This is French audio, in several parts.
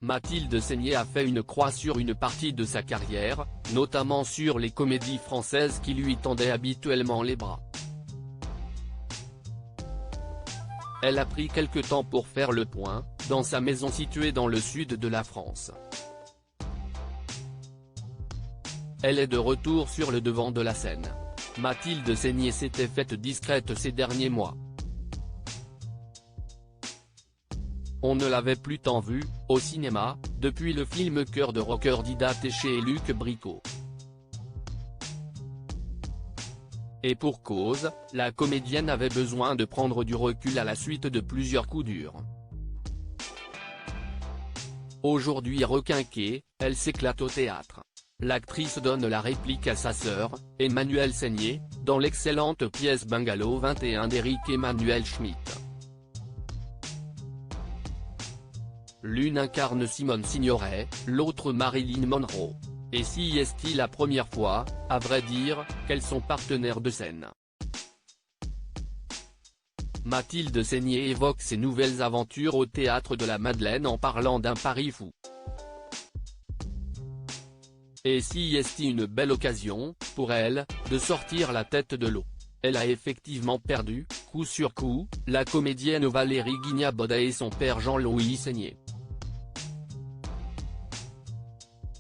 Mathilde Seigner a fait une croix sur une partie de sa carrière, notamment sur les comédies françaises qui lui tendaient habituellement les bras. Elle a pris quelque temps pour faire le point, dans sa maison située dans le sud de la France. Elle est de retour sur le devant de la scène. Mathilde Seigner s'était faite discrète ces derniers mois. On ne l'avait plus tant vue, au cinéma, depuis le film Cœur de rocker d'Ida Téché et Luc Bricot. Et pour cause, la comédienne avait besoin de prendre du recul à la suite de plusieurs coups durs. Aujourd'hui requinquée, elle s'éclate au théâtre. L'actrice donne la réplique à sa sœur, Emmanuelle Seigner, dans l'excellente pièce Bungalow 21 d'Éric Emmanuel Schmitt. L'une incarne Simone Signoret, l'autre Marilyn Monroe. Et si est-il la première fois, à vrai dire, qu'elles sont partenaires de scène. Mathilde Seigner évoque ses nouvelles aventures au théâtre de la Madeleine en parlant d'un pari fou. Et si est-il une belle occasion, pour elle, de sortir la tête de l'eau. Elle a effectivement perdu, coup sur coup, la comédienne Valérie Guignabod et son père Jean-Louis Seigner.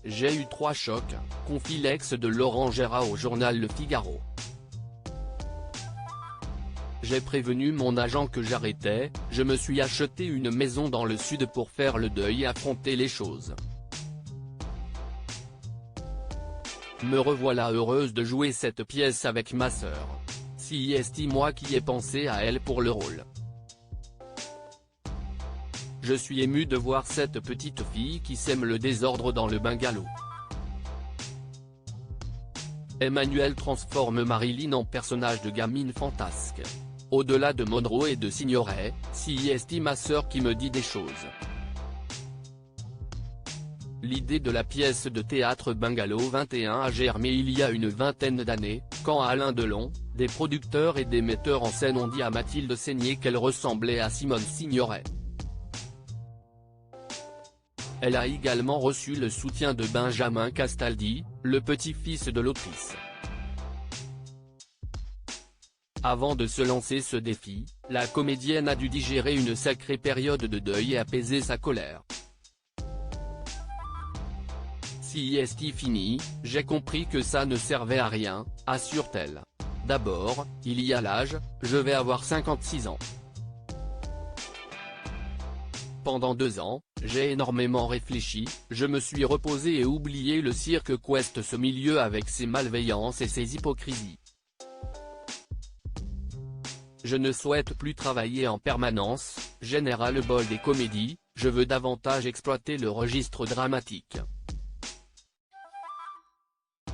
J'ai eu 3 chocs, confie l'ex de Laurent Gérard au journal Le Figaro. J'ai prévenu mon agent que j'arrêtais, je me suis acheté une maison dans le sud pour faire le deuil et affronter les choses. Me revoilà heureuse de jouer cette pièce avec ma sœur. Si est-il moi qui ai pensé à elle pour le rôle. Je suis ému de voir cette petite fille qui sème le désordre dans le bungalow. Emmanuelle transforme Marilyn en personnage de gamine fantasque. Au-delà de Monroe et de Signoret, si est-il ma sœur qui me dit des choses. L'idée de la pièce de théâtre Bungalow 21 a germé il y a une vingtaine d'années, quand Alain Delon, des producteurs et des metteurs en scène ont dit à Mathilde Seigner qu'elle ressemblait à Simone Signoret. Elle a également reçu le soutien de Benjamin Castaldi, le petit-fils de l'autrice. Avant de se lancer ce défi, la comédienne a dû digérer une sacrée période de deuil et apaiser sa colère. Si est-il fini, j'ai compris que ça ne servait à rien, assure-t-elle. D'abord, il y a l'âge, je vais avoir 56 ans. Pendant 2 ans, j'ai énormément réfléchi, je me suis reposé et oublié le cirque qu'ouest ce milieu avec ses malveillances et ses hypocrisies. Je ne souhaite plus travailler en permanence, général bol des comédies, je veux davantage exploiter le registre dramatique.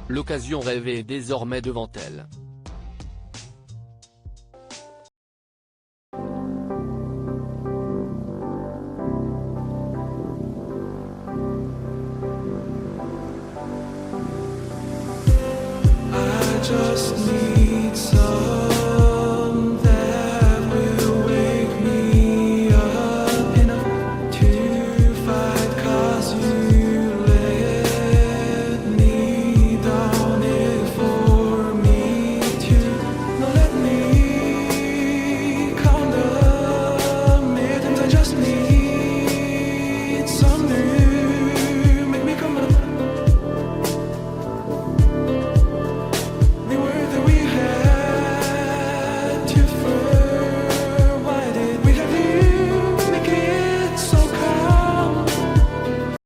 L'occasion rêvée est désormais devant elle.